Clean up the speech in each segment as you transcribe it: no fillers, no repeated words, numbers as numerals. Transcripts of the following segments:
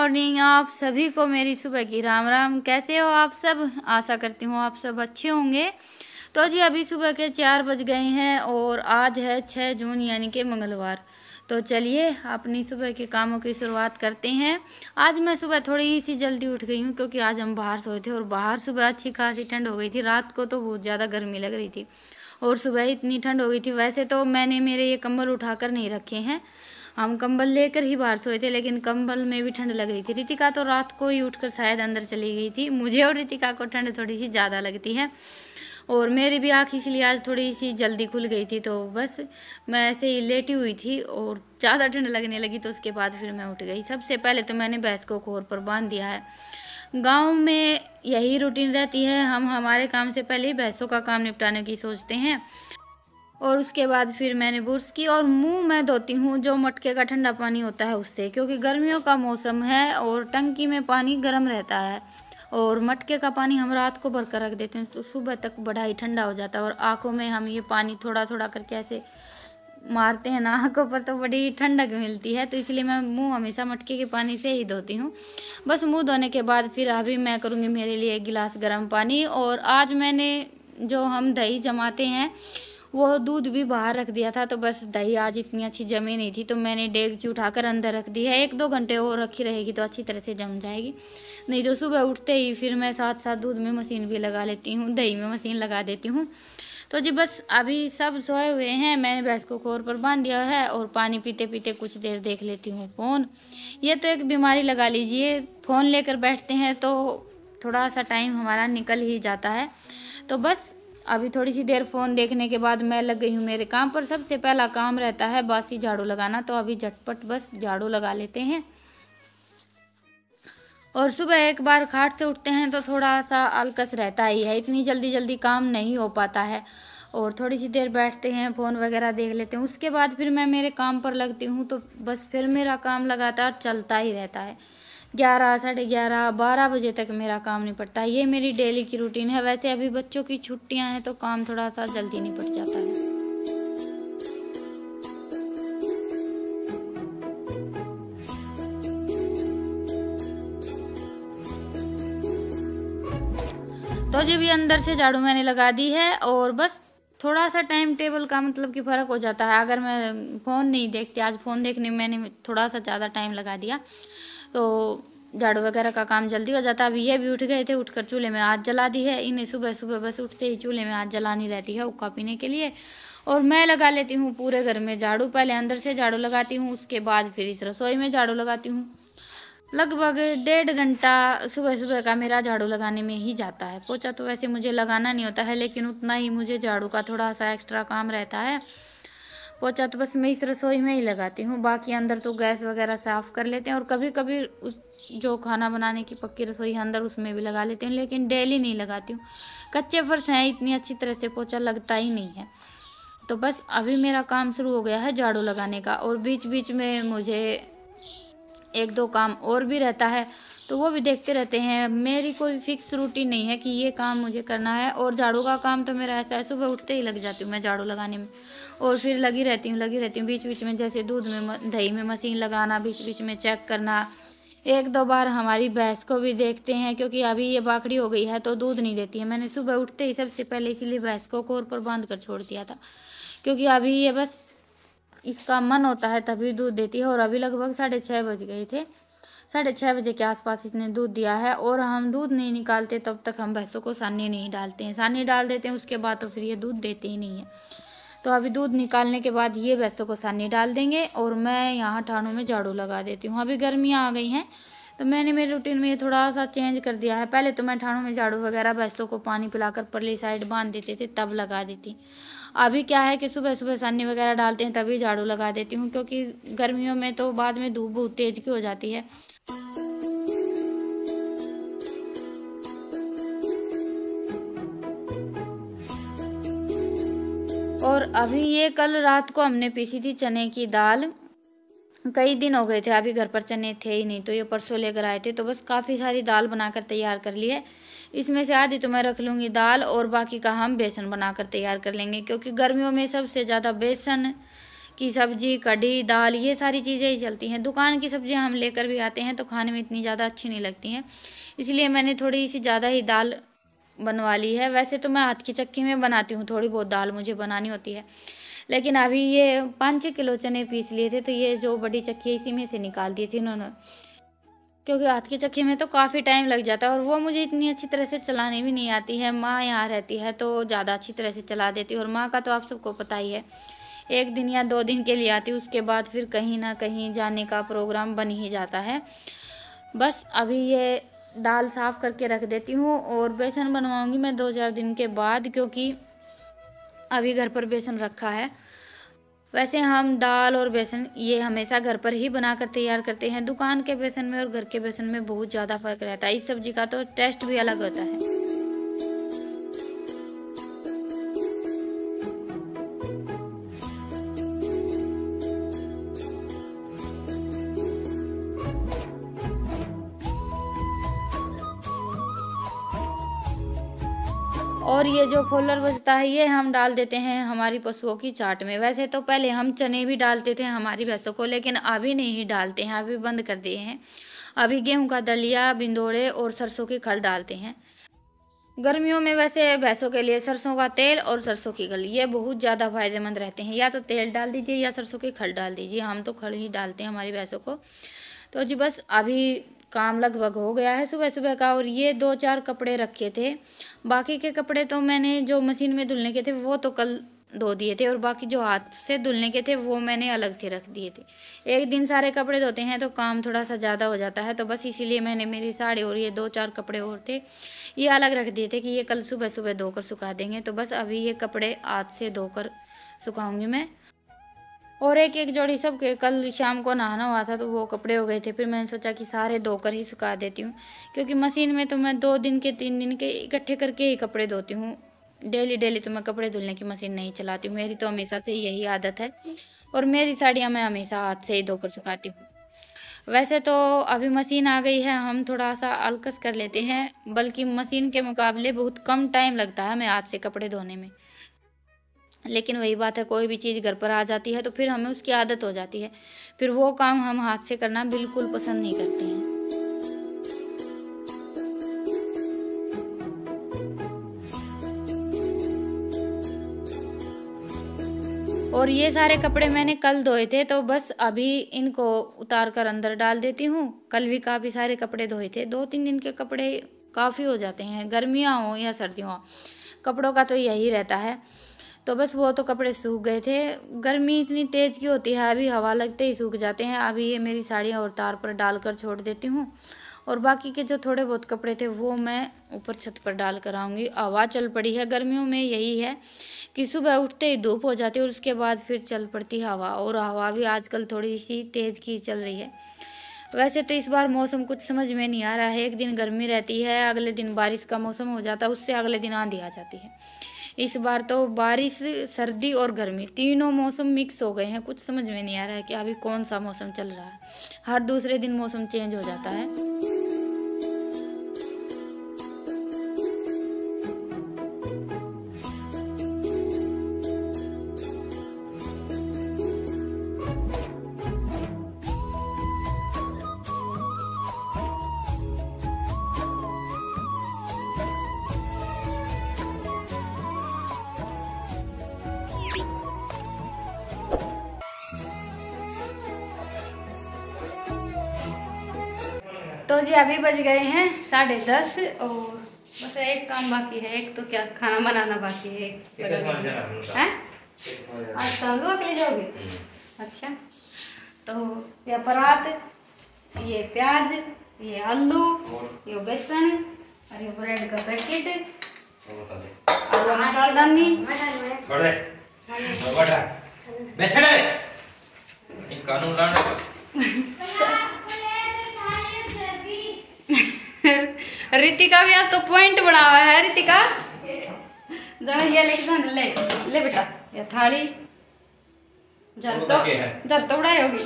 Morning आप सभी को मेरी सुबह की राम राम। कैसे हो आप सब? आशा करती हूँ आप सब अच्छे होंगे। तो जी अभी सुबह के 4 बज गए हैं और आज है 6 जून यानी कि मंगलवार। तो चलिए अपनी सुबह के कामों की शुरुआत करते हैं। आज मैं सुबह थोड़ी सी जल्दी उठ गई हूँ क्योंकि आज हम बाहर सोए थे और बाहर सुबह अच्छी खासी ठंड हो गई थी। रात को तो बहुत ज़्यादा गर्मी लग रही थी और सुबह इतनी ठंड हो गई थी। वैसे तो मैंने मेरे ये कंबल उठाकर नहीं रखे हैं, हम कंबल लेकर ही बाहर सोए थे, लेकिन कंबल में भी ठंड लग रही थी। रितिका तो रात को ही उठकर शायद अंदर चली गई थी। मुझे और रितिका को ठंड थोड़ी सी ज़्यादा लगती है और मेरी भी आँख इसलिए आज थोड़ी सी जल्दी खुल गई थी। तो बस मैं ऐसे ही लेटी हुई थी और ज़्यादा ठंड लगने लगी तो उसके बाद फिर मैं उठ गई। सबसे पहले तो मैंने भैंस को खोर पर बांध दिया है। गांव में यही रूटीन रहती है, हम हमारे काम से पहले ही भैंसों का काम निपटाने की सोचते हैं और उसके बाद फिर मैंने ब्रश की और मुंह मैं धोती हूँ जो मटके का ठंडा पानी होता है उससे, क्योंकि गर्मियों का मौसम है और टंकी में पानी गर्म रहता है और मटके का पानी हम रात को भर कर रख देते हैं तो सुबह तक बड़ा ही ठंडा हो जाता है और आँखों में हम ये पानी थोड़ा थोड़ा करके ऐसे मारते हैं ना आँखों पर तो बड़ी ठंडक मिलती है। तो इसलिए मैं मुंह हमेशा मटके के पानी से ही धोती हूँ। बस मुंह धोने के बाद फिर अभी मैं करूँगी मेरे लिए 1 गिलास गर्म पानी। और आज मैंने जो हम दही जमाते हैं वो दूध भी बाहर रख दिया था, तो बस दही आज इतनी अच्छी जमी नहीं थी तो मैंने डेगची उठाकर अंदर रख दी है। 1-2 घंटे और रखी रहेगी तो अच्छी तरह से जम जाएगी, नहीं तो सुबह उठते ही फिर मैं साथ साथ दूध में मशीन भी लगा लेती हूँ, दही में मशीन लगा देती हूँ। तो जी बस अभी सब सोए हुए हैं, मैंने भैंस को खोर पर बांध दिया है और पानी पीते पीते कुछ देर देख लेती हूँ फ़ोन। ये तो एक बीमारी लगा लीजिए, फ़ोन लेकर बैठते हैं तो थोड़ा सा टाइम हमारा निकल ही जाता है। तो बस अभी थोड़ी सी देर फ़ोन देखने के बाद मैं लग गई हूँ मेरे काम पर। सबसे पहला काम रहता है बासी झाड़ू लगाना, तो अभी झटपट बस झाड़ू लगा लेते हैं। और सुबह एक बार खाट से उठते हैं तो थोड़ा सा आलकस रहता ही है, इतनी जल्दी जल्दी काम नहीं हो पाता है और थोड़ी सी देर बैठते हैं फ़ोन वगैरह देख लेते हैं। उसके बाद फिर मैं मेरे काम पर लगती हूँ तो बस फिर मेरा काम लगातार चलता ही रहता है। 11, साढ़े 11, 12 बजे तक मेरा काम निपटता है। ये मेरी डेली की रूटीन है। वैसे अभी बच्चों की छुट्टियां हैं तो काम थोड़ा सा जल्दी निपट जाता है। तो जी भी अंदर से झाड़ू मैंने लगा दी है और बस थोड़ा सा टाइम टेबल का मतलब कि फ़र्क हो जाता है। अगर मैं फ़ोन नहीं देखती, आज फ़ोन देखने में मैंने थोड़ा सा ज़्यादा टाइम लगा दिया तो झाड़ू वगैरह का काम जल्दी हो जाता है। अभी ये भी उठ गए थे, उठकर चूल्हे में आग जला दी है। इन्हें सुबह सुबह बस उठते ही चूल्हे में आग जलानी रहती है हुक्का पीने के लिए और मैं लगा लेती हूँ पूरे घर में झाड़ू। पहले अंदर से झाड़ू लगाती हूँ, उसके बाद फिर इस रसोई में झाड़ू लगाती हूँ। लगभग 1.5 घंटा सुबह सुबह का मेरा झाड़ू लगाने में ही जाता है। पोछा तो वैसे मुझे लगाना नहीं होता है, लेकिन उतना ही मुझे झाड़ू का थोड़ा सा एक्स्ट्रा काम रहता है। पोछा तो बस मैं इस रसोई में ही लगाती हूँ, बाकी अंदर तो गैस वगैरह साफ़ कर लेते हैं और कभी कभी उस जो खाना बनाने की पक्की रसोई है अंदर उसमें भी लगा लेते हैं, लेकिन डेली नहीं लगाती हूँ। कच्चे फर्श हैं, इतनी अच्छी तरह से पोछा लगता ही नहीं है। तो बस अभी मेरा काम शुरू हो गया है झाड़ू लगाने का और बीच बीच में मुझे 1-2 काम और भी रहता है तो वो भी देखते रहते हैं। मेरी कोई फिक्स रूटीन नहीं है कि ये काम मुझे करना है। और झाड़ू का काम तो मेरा ऐसा है, सुबह उठते ही लग जाती हूँ मैं झाड़ू लगाने में और फिर लगी रहती हूँ बीच बीच में, जैसे दूध में दही में मशीन लगाना, बीच बीच में चेक करना। 1-2 बार हमारी भैंस को भी देखते हैं क्योंकि अभी ये बाकड़ी हो गई है तो दूध नहीं देती है। मैंने सुबह उठते ही सबसे पहले इसीलिए भैंस को खोर पर बांध कर छोड़ दिया था, क्योंकि अभी ये बस इसका मन होता है तभी दूध देती है। और अभी लगभग 6:30 बज गए थे, 6:30 बजे के आसपास इसने दूध दिया है और हम दूध नहीं निकालते तब तक हम भैंसों को सानी नहीं डालते हैं। सानी डाल देते हैं उसके बाद तो फिर ये दूध देते ही नहीं है। तो अभी दूध निकालने के बाद ये भैंसों को सानी डाल देंगे और मैं यहाँ ठाणों में झाड़ू लगा देती हूँ। अभी गर्मियाँ आ गई हैं तो मैंने मेरे रूटीन में ये थोड़ा सा चेंज कर दिया है। पहले तो मैं ठाणों में झाड़ू वगैरह भैंसों को पानी पिलाकर परली साइड बांध देते थे तब लगा देती। अभी क्या है कि सुबह सुबह सानी वगैरह डालते हैं तभी झाड़ू लगा देती हूँ, क्योंकि गर्मियों में तो बाद में धूप बहुत तेज की हो जाती है। और अभी ये कल रात को हमने पीसी थी चने की दाल। कई दिन हो गए थे, अभी घर पर चने थे ही नहीं तो ये परसों लेकर आए थे, तो बस काफ़ी सारी दाल बनाकर तैयार कर ली है। इसमें से आधी तो मैं रख लूँगी दाल और बाकी का हम बेसन बनाकर तैयार कर लेंगे, क्योंकि गर्मियों में सबसे ज़्यादा बेसन की सब्जी, कढ़ी, दाल, ये सारी चीज़ें ही चलती हैं। दुकान की सब्जियां हम लेकर भी आते हैं तो खाने में इतनी ज़्यादा अच्छी नहीं लगती हैं, इसलिए मैंने थोड़ी सी ज़्यादा ही दाल बनवा ली है। वैसे तो मैं हाथ की चक्की में बनाती हूँ, थोड़ी बहुत दाल मुझे बनानी होती है, लेकिन अभी ये 5-6 किलो चने पीस लिए थे तो ये जो बड़ी चक्की है इसी में से निकाल दी थी उन्होंने, क्योंकि हाथ की चक्की में तो काफ़ी टाइम लग जाता है और वो मुझे इतनी अच्छी तरह से चलाने भी नहीं आती है। माँ यहाँ रहती है तो ज़्यादा अच्छी तरह से चला देती है, और माँ का तो आप सबको पता ही है, 1 दिन या 2 दिन के लिए आती, उसके बाद फिर कहीं ना कहीं जाने का प्रोग्राम बन ही जाता है। बस अभी ये दाल साफ़ करके रख देती हूँ और बेसन बनवाऊँगी मैं 2-4 दिन के बाद, क्योंकि अभी घर पर बेसन रखा है। वैसे हम दाल और बेसन ये हमेशा घर पर ही बनाकर तैयार करते हैं। दुकान के बेसन में और घर के बेसन में बहुत ज़्यादा फ़र्क रहता है। इस सब्ज़ी का तो टेस्ट भी अलग होता है। और ये जो फोल्डर बचता है ये हम डाल देते हैं हमारी पशुओं की चाट में। वैसे तो पहले हम चने भी डालते थे हमारी भैंसों को, लेकिन अभी नहीं डालते हैं, अभी बंद कर दिए हैं। अभी गेहूं का दलिया, बिंदोड़े और सरसों की खल डालते हैं। गर्मियों में वैसे भैंसों के लिए सरसों का तेल और सरसों की खल ये बहुत ज़्यादा फायदेमंद रहते हैं। या तो तेल डाल दीजिए या सरसों की खल डाल दीजिए, हम तो खल ही डालते हैं हमारी भैंसों को। तो जी बस अभी काम लगभग हो गया है सुबह सुबह का। और ये 2-4 कपड़े रखे थे, बाकी के कपड़े तो मैंने जो मशीन में धुलने के थे वो तो कल धो दिए थे, और बाकी जो हाथ से धुलने के थे वो मैंने अलग से रख दिए थे। एक दिन सारे कपड़े धोते हैं तो काम थोड़ा सा ज़्यादा हो जाता है, तो बस इसीलिए मैंने मेरी साड़ी और ये 2-4 कपड़े और थे ये अलग रख दिए थे कि ये कल सुबह सुबह धोकर सुखा देंगे। तो बस अभी ये कपड़े आज से धोकर सुखाऊंगी मैं। और एक जोड़ी सब के कल शाम को नहाना हुआ था तो वो कपड़े हो गए थे, फिर मैंने सोचा कि सारे धोकर ही सुखा देती हूँ, क्योंकि मशीन में तो मैं 2 दिन के 3 दिन के इकट्ठे करके ही कपड़े धोती हूँ। डेली तो मैं कपड़े धुलने की मशीन नहीं चलाती हूँ, मेरी तो हमेशा से यही आदत है। और मेरी साड़ियाँ मैं हमेशा हाथ से ही धोकर सुखाती हूँ। वैसे तो अभी मशीन आ गई है, हम थोड़ा सा अलकस कर लेते हैं, बल्कि मशीन के मुकाबले बहुत कम टाइम लगता है हमें हाथ से कपड़े धोने में। लेकिन वही बात है, कोई भी चीज़ घर पर आ जाती है तो फिर हमें उसकी आदत हो जाती है, फिर वो काम हम हाथ से करना बिल्कुल पसंद नहीं करते हैं। और ये सारे कपड़े मैंने कल धोए थे तो बस अभी इनको उतार कर अंदर डाल देती हूँ। कल भी काफ़ी सारे कपड़े धोए थे, 2-3 दिन के कपड़े काफ़ी हो जाते हैं, गर्मियाँ हो या सर्दियाँ हो, कपड़ों का तो यही रहता है। तो बस वो तो कपड़े सूख गए थे, गर्मी इतनी तेज़ की होती है, अभी हवा लगते ही सूख जाते हैं। अभी ये मेरी साड़ियाँ और तार पर डालकर छोड़ देती हूँ, और बाकी के जो थोड़े बहुत कपड़े थे वो मैं ऊपर छत पर डाल कर आऊँगी। हवा चल पड़ी है, गर्मियों में यही है कि सुबह उठते ही धूप हो जाती है और उसके बाद फिर चल पड़ती हवा, और हवा भी आजकल थोड़ी सी तेज़ की चल रही है। वैसे तो इस बार मौसम कुछ समझ में नहीं आ रहा है, एक दिन गर्मी रहती है, अगले दिन बारिश का मौसम हो जाता है, उससे अगले दिन आंधी आ जाती है। इस बार तो बारिश, सर्दी और गर्मी तीनों मौसम मिक्स हो गए हैं, कुछ समझ में नहीं आ रहा है कि अभी कौन सा मौसम चल रहा है। हर दूसरे दिन मौसम चेंज हो जाता है। तो जी अभी बज गए हैं 10:30 और बस एक काम बाकी है, एक तो क्या खाना बनाना बाकी है। आज शाम को ले जाओगे? अच्छा, तो ये परात, ये प्याज, ये आलू, ये बेसन और ये ब्रेड का पैकेट और मसालदानी। रितिका भी आज तो पॉइंट बना हुआ है। रितिका ये ले बेटा, ये थाली जर तो उड़ाई होगी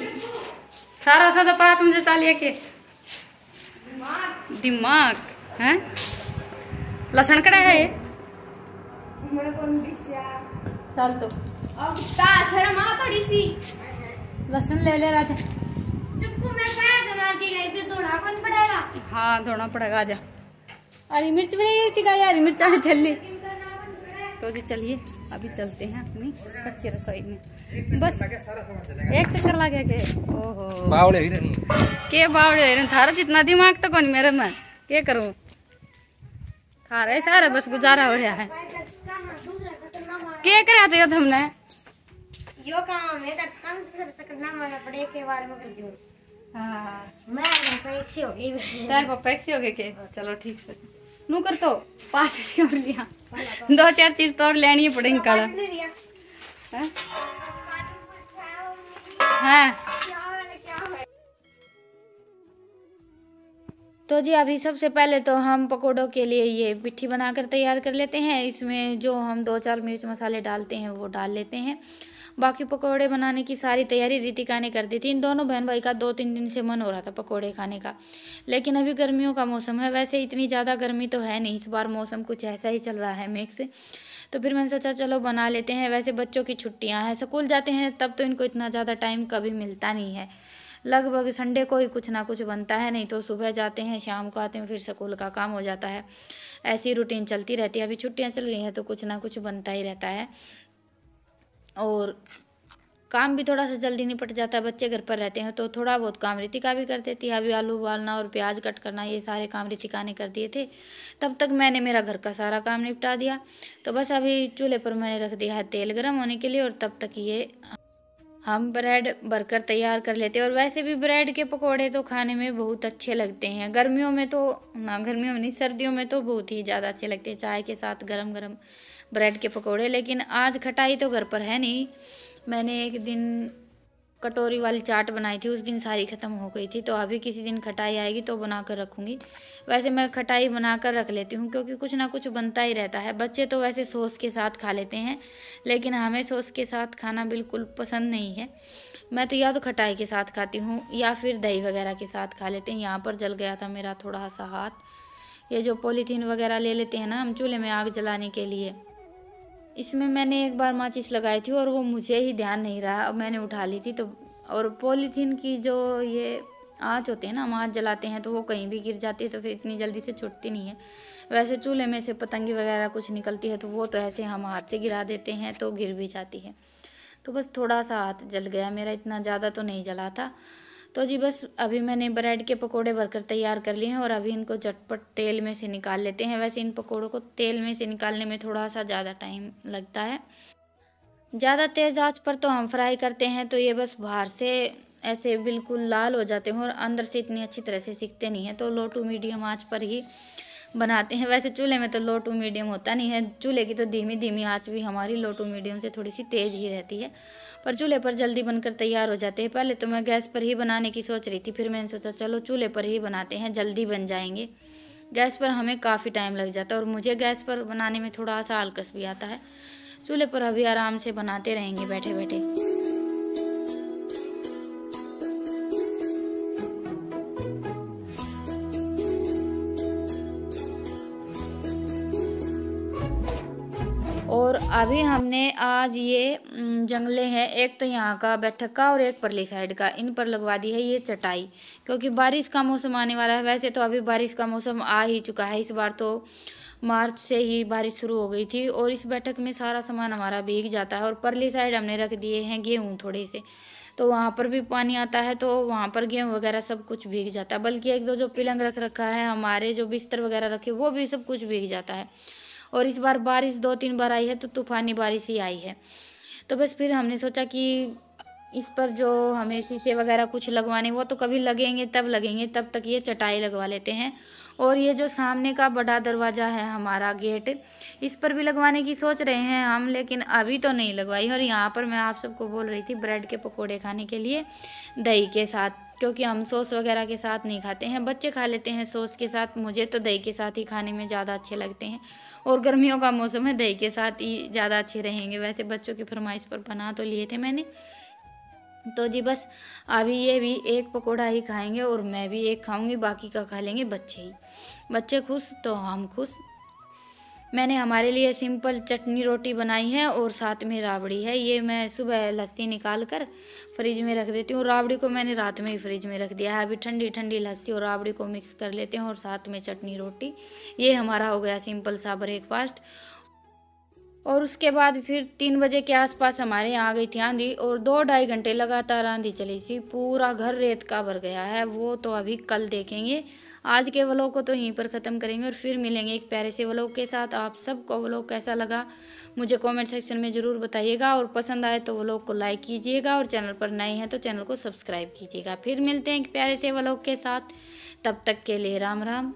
सारा सा तो परात मुझे चालिए के दिमाग है। लहसुन कड़ा है ये चल तो अब थोड़ी सी लहसुन ले ले राजा। चुप्पू मेरे पैर दबा के गई पे धोना कौन पड़ेगा? हाँ धोना पड़ेगा। आजा हरी मिर्च भी हरी मिर्चा भी चल ली। तो जी चलिए अभी चलते हैं अपनी कच्ची रसोई में। बस एक चक्कर लगे के ओहो बावड़े ही नहीं के बावड़े थारा जितना दिमाग तो कौन मेरे में क्या करूँ थारा सारा बस गुजारा हो रहा है। क्या करा थे हमने यो काम है करना मैं पड़े के बारे में कर दूं। हाँ मैं एक से हो गई तेरे पापा एक से हो गए के चलो ठीक से नू कर तो पाँच क्यों लिया 2-4 चीज तो और लेनी पड़ेगी काला हाँ। तो जी अभी सबसे पहले तो हम पकोड़ों के लिए ये पिट्ठी बनाकर तैयार कर लेते हैं। इसमें जो हम 2-4 मिर्च मसाले डालते हैं वो डाल लेते हैं। बाकी पकोड़े बनाने की सारी तैयारी रितिका ने कर दी थी। इन दोनों बहन भाई का 2-3 दिन से मन हो रहा था पकोड़े खाने का, लेकिन अभी गर्मियों का मौसम है। वैसे इतनी ज़्यादा गर्मी तो है नहीं, इस बार मौसम कुछ ऐसा ही चल रहा है मिक्स। तो फिर मैंने सोचा चलो बना लेते हैं। वैसे बच्चों की छुट्टियाँ हैं, स्कूल जाते हैं तब तो इनको इतना ज़्यादा टाइम कभी मिलता नहीं है। लगभग संडे को ही कुछ ना कुछ बनता है, नहीं तो सुबह जाते हैं शाम को आते हैं फिर स्कूल का काम हो जाता है। ऐसी रूटीन चलती रहती है। अभी छुट्टियाँ चल रही हैं तो कुछ ना कुछ बनता ही रहता है और काम भी थोड़ा सा जल्दी निपट जाता है। बच्चे घर पर रहते हैं तो थोड़ा बहुत काम रितिका भी कर देती है। अभी आलू उबालना और प्याज कट करना ये सारे काम रितिका ने कर दिए थे। तब तक मैंने मेरा घर का सारा काम निपटा दिया। तो बस अभी चूल्हे पर मैंने रख दिया है तेल गर्म होने के लिए और तब तक ये हम ब्रेड भरकर तैयार कर लेते हैं। और वैसे भी ब्रेड के पकोड़े तो खाने में बहुत अच्छे लगते हैं। गर्मियों में तो ना, गर्मियों में नहीं सर्दियों में तो बहुत ही ज़्यादा अच्छे लगते हैं चाय के साथ गरम गरम ब्रेड के पकोड़े। लेकिन आज खटाई तो घर पर है नहीं। मैंने एक दिन कटोरी वाली चाट बनाई थी, उस दिन सारी ख़त्म हो गई थी। तो अभी किसी दिन खटाई आएगी तो बना कर रखूँगी। वैसे मैं खटाई बना कर रख लेती हूँ क्योंकि कुछ ना कुछ बनता ही रहता है। बच्चे तो वैसे सॉस के साथ खा लेते हैं, लेकिन हमें सॉस के साथ खाना बिल्कुल पसंद नहीं है। मैं तो या तो खटाई के साथ खाती हूँ या फिर दही वगैरह के साथ खा लेते हैं। यहाँ पर जल गया था मेरा थोड़ा सा हाथ। ये जो पॉलीथीन वगैरह ले लेते हैं ना हम चूल्हे में आग जलाने के लिए, इसमें मैंने एक बार माचिस लगाई थी और वो मुझे ही ध्यान नहीं रहा, मैंने उठा ली थी। तो और पॉलीथीन की जो ये आँच होती है ना, हम आँच जलाते हैं तो वो कहीं भी गिर जाती है तो फिर इतनी जल्दी से छूटती नहीं है। वैसे चूल्हे में से पतंगी वगैरह कुछ निकलती है तो वो तो ऐसे हम हाथ से गिरा देते हैं तो गिर भी जाती है। तो बस थोड़ा सा हाथ जल गया मेरा, इतना ज़्यादा तो नहीं जला था। तो जी बस अभी मैंने ब्रेड के पकोड़े भरकर तैयार कर लिए हैं और अभी इनको झटपट तेल में से निकाल लेते हैं। वैसे इन पकोड़ों को तेल में से निकालने में थोड़ा सा ज़्यादा टाइम लगता है। ज़्यादा तेज़ आंच पर तो हम फ्राई करते हैं तो ये बस बाहर से ऐसे बिल्कुल लाल हो जाते हैं और अंदर से इतनी अच्छी तरह से सिकते नहीं हैं। तो लो टू मीडियम आंच पर ही बनाते हैं। वैसे चूल्हे में तो लो टू मीडियम होता नहीं है, चूल्हे की तो धीमी धीमी आंच भी हमारी लो टू मीडियम से थोड़ी सी तेज़ ही रहती है, पर चूल्हे पर जल्दी बनकर तैयार हो जाते हैं। पहले तो मैं गैस पर ही बनाने की सोच रही थी, फिर मैंने सोचा चलो चूल्हे पर ही बनाते हैं, जल्दी बन जाएंगे। गैस पर हमें काफ़ी टाइम लग जाता है और मुझे गैस पर बनाने में थोड़ा सा आलकस भी आता है। चूल्हे पर अभी आराम से बनाते रहेंगे बैठे बैठे। और अभी हमने आज ये जंगले हैं, एक तो यहाँ का बैठक का और एक परली साइड का, इन पर लगवा दी है ये चटाई, क्योंकि बारिश का मौसम आने वाला है। वैसे तो अभी बारिश का मौसम आ ही चुका है, इस बार तो मार्च से ही बारिश शुरू हो गई थी और इस बैठक में सारा सामान हमारा भीग जाता है। और परली साइड हमने रख दिए हैं गेहूँ थोड़े से, तो वहाँ पर भी पानी आता है तो वहाँ पर गेहूँ वगैरह सब कुछ भीग जाता है। बल्कि एक दो जो पिलंग रख रखा है हमारे, जो बिस्तर वगैरह रखे, वो भी सब कुछ भीग जाता है। और इस बार बारिश 2-3 बार आई है तो तूफ़ानी बारिश ही आई है। तो बस फिर हमने सोचा कि इस पर जो हमें शीशे वगैरह कुछ लगवाने वो तो कभी लगेंगे तब लगेंगे, तब तक ये चटाई लगवा लेते हैं। और ये जो सामने का बड़ा दरवाज़ा है हमारा गेट, इस पर भी लगवाने की सोच रहे हैं हम, लेकिन अभी तो नहीं लगवाई। और यहाँ पर मैं आप सबको बोल रही थी ब्रेड के पकोड़े खाने के लिए दही के साथ, क्योंकि हम सॉस वगैरह के साथ नहीं खाते हैं। बच्चे खा लेते हैं सॉस के साथ, मुझे तो दही के साथ ही खाने में ज़्यादा अच्छे लगते हैं। और गर्मियों का मौसम है, दही के साथ ही ज़्यादा अच्छे रहेंगे। वैसे बच्चों की फरमाइश पर बना तो लिए थे मैंने। तो जी बस अभी ये भी एक पकोड़ा ही खाएंगे और मैं भी एक खाऊंगी, बाकी का खा लेंगे बच्चे ही। बच्चे खुश तो हम खुश। मैंने हमारे लिए सिंपल चटनी रोटी बनाई है और साथ में राबड़ी है। ये मैं सुबह लस्सी निकाल कर फ्रिज में रख देती हूँ। राबड़ी को मैंने रात में ही फ्रिज में रख दिया है। अभी ठंडी ठंडी लस्सी और राबड़ी को मिक्स कर लेते हैं और साथ में चटनी रोटी। ये हमारा हो गया सिंपल सा ब्रेकफास्ट। और उसके बाद फिर 3 बजे के आसपास हमारे यहाँ आ गई थी आंधी और 2-2.5 घंटे लगातार आंधी चली थी। पूरा घर रेत का भर गया है। वो तो अभी कल देखेंगे। आज के व्लॉग को तो यहीं पर ख़त्म करेंगे और फिर मिलेंगे एक प्यारे से व्लॉग के साथ। आप सबको व्लॉग कैसा लगा मुझे कमेंट सेक्शन में ज़रूर बताइएगा और पसंद आए तो व्लॉग को लाइक कीजिएगा और चैनल पर नए हैं तो चैनल को सब्सक्राइब कीजिएगा। फिर मिलते हैं एक प्यारे से व्लॉग के साथ। तब तक के लिए राम राम।